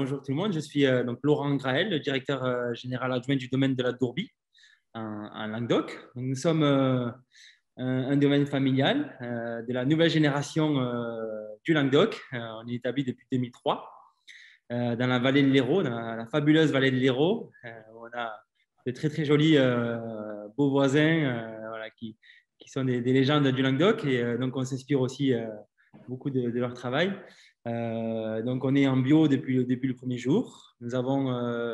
bonjour tout le monde. Je suis donc Laurent Graël, le directeur général adjoint du domaine de la Dourbie en Languedoc. Donc, nous sommes un domaine familial de la nouvelle génération du Languedoc. On est établi depuis 2003 dans la vallée de l'Hérault, dans la fabuleuse vallée de l'Hérault. On a de très très jolis beaux voisins voilà, qui sont des légendes du Languedoc et donc on s'inspire aussi beaucoup de leur travail. Donc, on est en bio depuis le premier jour. Nous avons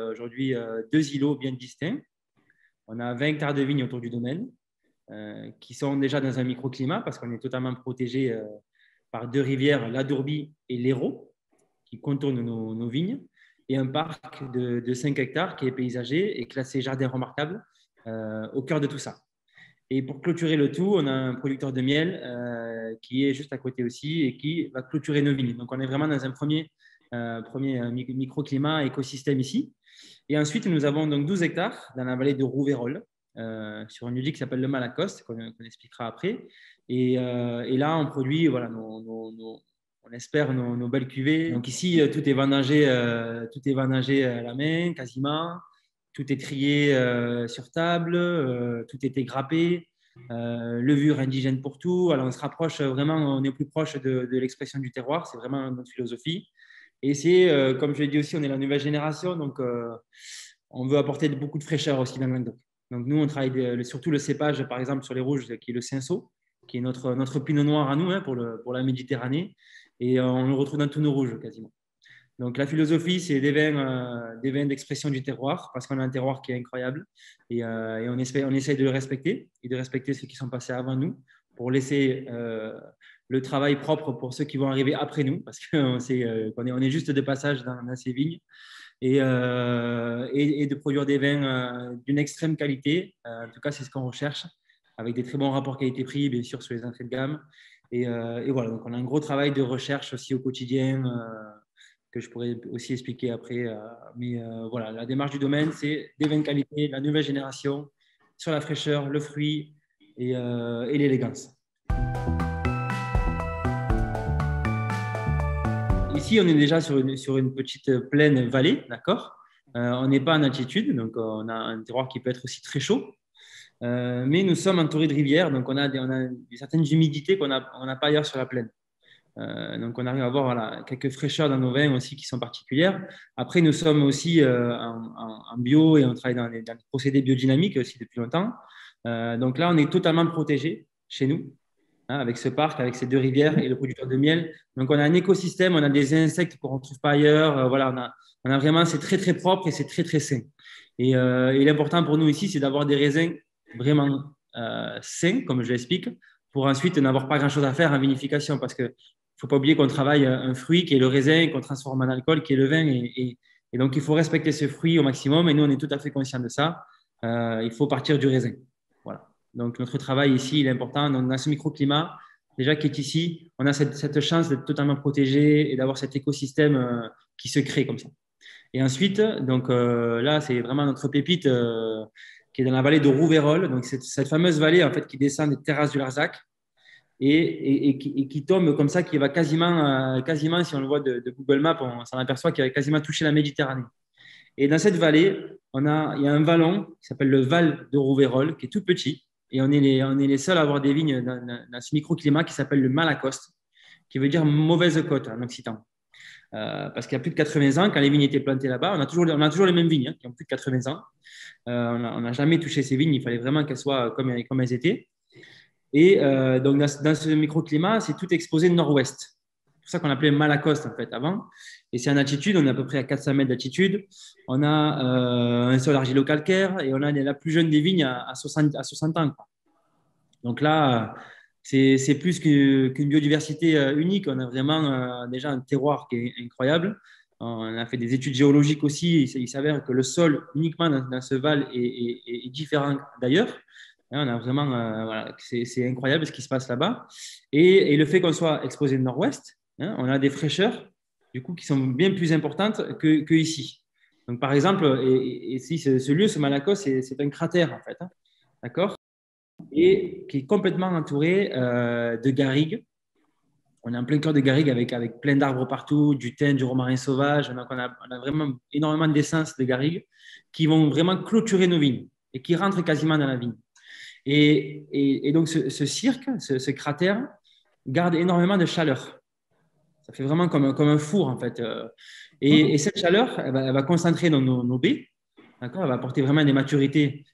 aujourd'hui 2 îlots bien distincts. On a 20 hectares de vignes autour du domaine qui sont déjà dans un microclimat parce qu'on est totalement protégé par 2 rivières, la Dourbie et l'Hérault, qui contournent nos vignes, et un parc de 5 hectares qui est paysager et classé jardin remarquable au cœur de tout ça. Et pour clôturer le tout, on a un producteur de miel qui est juste à côté aussi et qui va clôturer nos vignes. Donc, on est vraiment dans un premier microclimat, écosystème ici. Et ensuite, nous avons donc 12 hectares dans la vallée de Rouveyrols, sur un lieu qui s'appelle le Malacoste, qu'on expliquera après. Et là, on produit, voilà, on espère nos belles cuvées. Donc ici, tout est vendangé à la main, quasiment. Tout est trié sur table, tout est égrappé, levure indigène pour tout. Alors, on se rapproche vraiment, on est plus proche de l'expression du terroir. C'est vraiment notre philosophie. Et c'est, comme je l'ai dit aussi, on est la nouvelle génération, donc on veut apporter beaucoup de fraîcheur aussi dans le Languedoc. Donc, nous, on travaille surtout le cépage, par exemple, sur les rouges, qui est le cinsault, qui est notre pinot noir à nous, hein, pour la Méditerranée. Et on le retrouve dans tous nos rouges, quasiment. Donc, la philosophie, c'est des vins d'expression du terroir, parce qu'on a un terroir qui est incroyable. Et on essaie de le respecter et de respecter ceux qui sont passés avant nous pour laisser le travail propre pour ceux qui vont arriver après nous, parce qu'on on est juste de passage dans ces vignes. Et de produire des vins d'une extrême qualité. En tout cas, c'est ce qu'on recherche, avec des très bons rapports qualité-prix, bien sûr, sur les entrées de gamme. Et voilà, donc on a un gros travail de recherche aussi au quotidien que je pourrais aussi expliquer après. Mais voilà, la démarche du domaine, c'est des vins de qualité, la nouvelle génération, sur la fraîcheur, le fruit et l'élégance. Ici, on est déjà sur une petite plaine vallée, d'accord. On n'est pas en altitude, donc on a un terroir qui peut être aussi très chaud. Mais nous sommes entourés de rivières, donc on a certaines humidités qu'on n'a pas ailleurs sur la plaine. Donc, on arrive à avoir voilà, quelques fraîcheurs dans nos vins aussi qui sont particulières. Après, nous sommes aussi en bio et on travaille dans des procédés biodynamiques aussi depuis longtemps. Donc là, on est totalement protégé chez nous, hein, avec ce parc, avec ces 2 rivières et le producteur de miel. Donc, on a un écosystème, on a des insectes qu'on ne retrouve pas ailleurs. Voilà, on a vraiment, c'est très, très propre et c'est très, très sain. Et l'important pour nous ici, c'est d'avoir des raisins vraiment sains, comme je l'explique, pour ensuite n'avoir pas grand-chose à faire en vinification parce que il ne faut pas oublier qu'on travaille un fruit qui est le raisin, qu'on transforme en alcool, qui est le vin. Et donc, il faut respecter ce fruit au maximum. Et nous, on est tout à fait conscients de ça. Il faut partir du raisin. Voilà. Donc, notre travail ici, il est important. Donc, dans ce microclimat, déjà qui est ici, on a cette chance d'être totalement protégé et d'avoir cet écosystème qui se crée comme ça. Et ensuite, donc là, c'est vraiment notre pépite qui est dans la vallée de Rouveyrols. Donc, c'est cette fameuse vallée en fait, qui descend des terrasses du Larzac. Et qui tombe comme ça, qui va quasiment, si on le voit de Google Maps, on s'en aperçoit qu'il va quasiment toucher la Méditerranée. Et dans cette vallée, il y a un vallon qui s'appelle le Val de Rouveyrols, qui est tout petit. Et on est les seuls à avoir des vignes dans ce microclimat qui s'appelle le Malacoste, qui veut dire mauvaise côte en occitan. Parce qu'il y a plus de 80 ans, quand les vignes étaient plantées là-bas, on a toujours les mêmes vignes qui ont plus de 80 ans. On n'a jamais touché ces vignes, il fallait vraiment qu'elles soient comme elles étaient. Et donc, dans ce microclimat, c'est tout exposé de nord-ouest. C'est pour ça qu'on appelait Malacoste, en fait, avant. Et c'est en altitude, on est à peu près à 400 mètres d'altitude. On a un sol argilo-calcaire et on a la plus jeune des vignes à 60 ans. Quoi. Donc là, c'est plus qu'une biodiversité unique. On a vraiment déjà un terroir qui est incroyable. On a fait des études géologiques aussi. Il s'avère que le sol, uniquement dans ce val, est différent d'ailleurs. On a vraiment, voilà, c'est incroyable ce qui se passe là-bas. Et le fait qu'on soit exposé de nord-ouest, hein, on a des fraîcheurs du coup, qui sont bien plus importantes que ici. Donc, par exemple, et ici, ce lieu, ce Malakos, c'est un cratère, en fait. Hein, d'accord? Et qui est complètement entouré de garrigues On est en plein cœur de garrigue avec plein d'arbres partout, du thym, du romarin sauvage. Donc, on a vraiment énormément d'essences de garrigue qui vont vraiment clôturer nos vignes et qui rentrent quasiment dans la vigne. Et donc, ce cirque, ce cratère, garde énormément de chaleur. Ça fait vraiment comme un four, en fait. Et cette chaleur, elle va concentrer dans nos baies. D'accord. Elle va apporter vraiment des maturités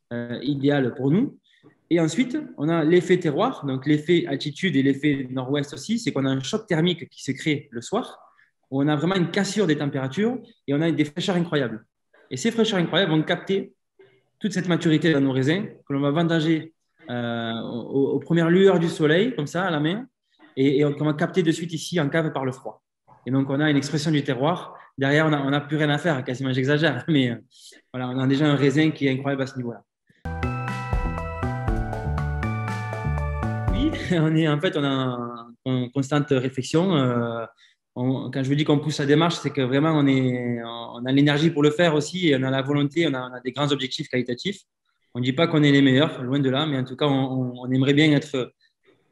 idéales pour nous. Et ensuite, on a l'effet terroir, donc l'effet altitude et l'effet nord-ouest aussi, c'est qu'on a un choc thermique qui se crée le soir, où on a vraiment une cassure des températures et on a des fraîcheurs incroyables. Et ces fraîcheurs incroyables vont capter toute cette maturité dans nos raisins que l'on va vendanger aux premières lueurs du soleil, comme ça, à la main, et qu'on va capter de suite ici en cave par le froid. Et donc, on a une expression du terroir. Derrière, on n'a plus rien à faire, quasiment, j'exagère, mais voilà, on a déjà un raisin qui est incroyable à ce niveau-là. Oui, on a une constante réflexion. Quand je vous dis qu'on pousse la démarche, c'est que vraiment on a l'énergie pour le faire aussi, et on a la volonté, on a des grands objectifs qualitatifs. On ne dit pas qu'on est les meilleurs, loin de là, mais en tout cas, on aimerait bien être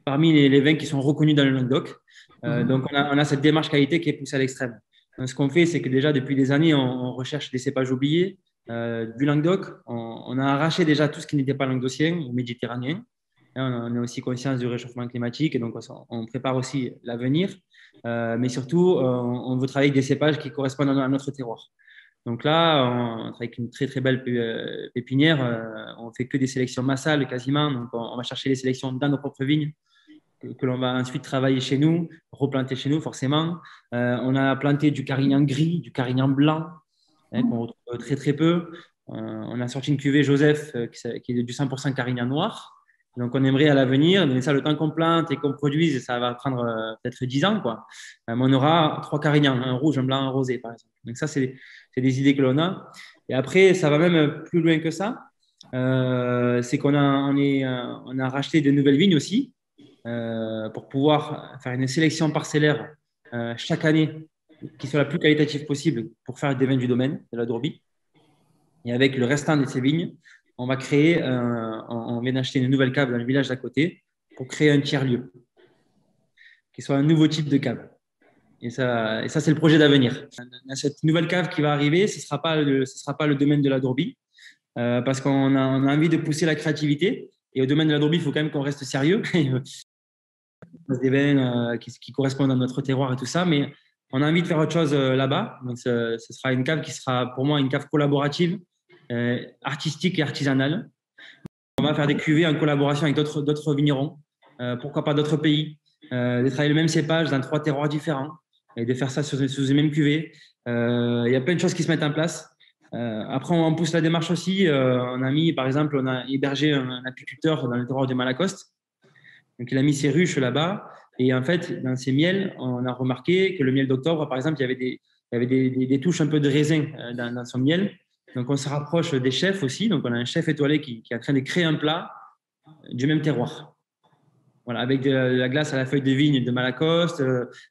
parmi les vins qui sont reconnus dans le Languedoc. Donc, on a cette démarche qualité qui est poussée à l'extrême. Donc, ce qu'on fait, c'est que déjà, depuis des années, on recherche des cépages oubliés du Languedoc. On a arraché déjà tout ce qui n'était pas languedocien ou méditerranéen. On a aussi conscience du réchauffement climatique et donc on prépare aussi l'avenir. Mais surtout, on veut travailler avec des cépages qui correspondent à notre terroir. Donc là, on travaille avec une très, très belle pépinière. On ne fait que des sélections massales quasiment. Donc, on va chercher les sélections dans nos propres vignes que l'on va ensuite travailler chez nous, replanter chez nous forcément. On a planté du carignan gris, du carignan blanc, qu'on retrouve très, très peu. On a sorti une cuvée Joseph qui est du 100% carignan noir. Donc, on aimerait à l'avenir, mais ça, le temps qu'on plante et qu'on produise, ça va prendre peut-être 10 ans, quoi. Mais on aura 3 carignans, un rouge, un blanc, un rosé, par exemple. Donc, ça, c'est des idées que l'on a. Et après, ça va même plus loin que ça. C'est qu'on a racheté de nouvelles vignes aussi pour pouvoir faire une sélection parcellaire chaque année qui soit la plus qualitative possible pour faire des vins du domaine, de la Dourbie. Et avec le restant de ces vignes, on va créer, on vient d'acheter une nouvelle cave dans le village d'à côté pour créer un tiers-lieu, qui soit un nouveau type de cave. Et ça c'est le projet d'avenir. Cette nouvelle cave qui va arriver, ce ne sera pas le domaine de la Dourbie, parce qu'on a envie de pousser la créativité. Et au domaine de la Dourbie, il faut quand même qu'on reste sérieux. Des vins qui correspondent à notre terroir et tout ça, mais on a envie de faire autre chose là-bas. Donc, ce sera une cave qui sera pour moi une cave collaborative, artistique et artisanale. On va faire des cuvées en collaboration avec d'autres vignerons, pourquoi pas d'autres pays, de travailler le même cépage dans 3 terroirs différents et de faire ça sous les mêmes cuvées. Il y a plein de choses qui se mettent en place. Après, on pousse la démarche aussi. Par exemple, on a hébergé un apiculteur dans le terroir de Malacoste. Donc, il a mis ses ruches là-bas. Et en fait, dans ces miels, on a remarqué que le miel d'octobre, par exemple, il y avait des touches un peu de raisin dans son miel. Donc, on se rapproche des chefs aussi. Donc, on a un chef étoilé qui est en train de créer un plat du même terroir. Voilà, avec de la glace à la feuille de vigne de Malacoste,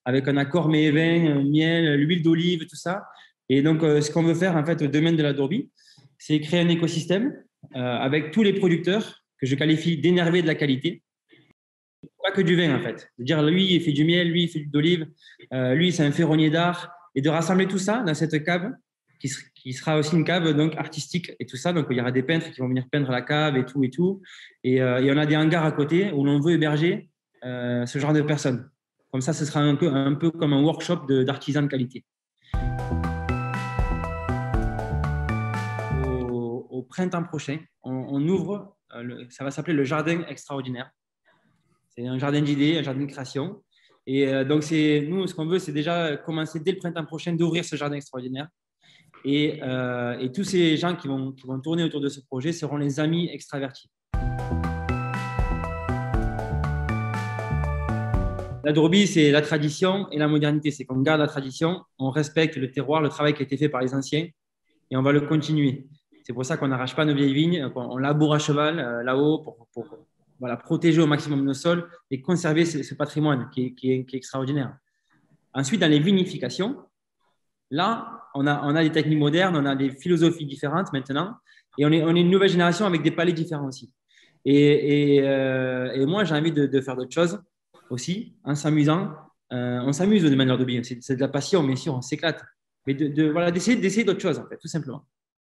avec un accord mets et vin, miel, l'huile d'olive, tout ça. Et donc, ce qu'on veut faire, en fait, au domaine de la Dourbie, c'est créer un écosystème avec tous les producteurs que je qualifie d'énervés de la qualité. Pas que du vin, en fait. De dire, lui, il fait du miel, lui, il fait de l'olive, lui, c'est un ferronnier d'art. Et de rassembler tout ça dans cette cave qui sera aussi une cave donc, artistique et tout ça. Donc, il y aura des peintres qui vont venir peindre la cave et tout et tout. Et on a des hangars à côté où l'on veut héberger ce genre de personnes. Comme ça, ce sera un peu comme un workshop d'artisans de qualité. Au printemps prochain, on ouvre, ça va s'appeler le Jardin Extraordinaire. C'est un jardin d'idées, un jardin de création. Et donc, nous, ce qu'on veut, c'est déjà commencer dès le printemps prochain d'ouvrir ce jardin extraordinaire. Et tous ces gens qui vont tourner autour de ce projet seront les amis extravertis. La Dourbie, c'est la tradition et la modernité. C'est qu'on garde la tradition, on respecte le terroir, le travail qui a été fait par les anciens, et on va le continuer. C'est pour ça qu'on n'arrache pas nos vieilles vignes, on laboure à cheval là-haut pour protéger au maximum nos sols et conserver ce patrimoine qui est extraordinaire. Ensuite, dans les vinifications, là, on a des techniques modernes, on a des philosophies différentes maintenant, et on est une nouvelle génération avec des palais différents aussi. Et moi, j'ai envie de faire d'autres choses aussi, en s'amusant, On s'amuse de manière de bien. C'est de la passion, bien sûr, on s'éclate. Mais voilà, d'essayer d'autres choses, en fait, tout simplement.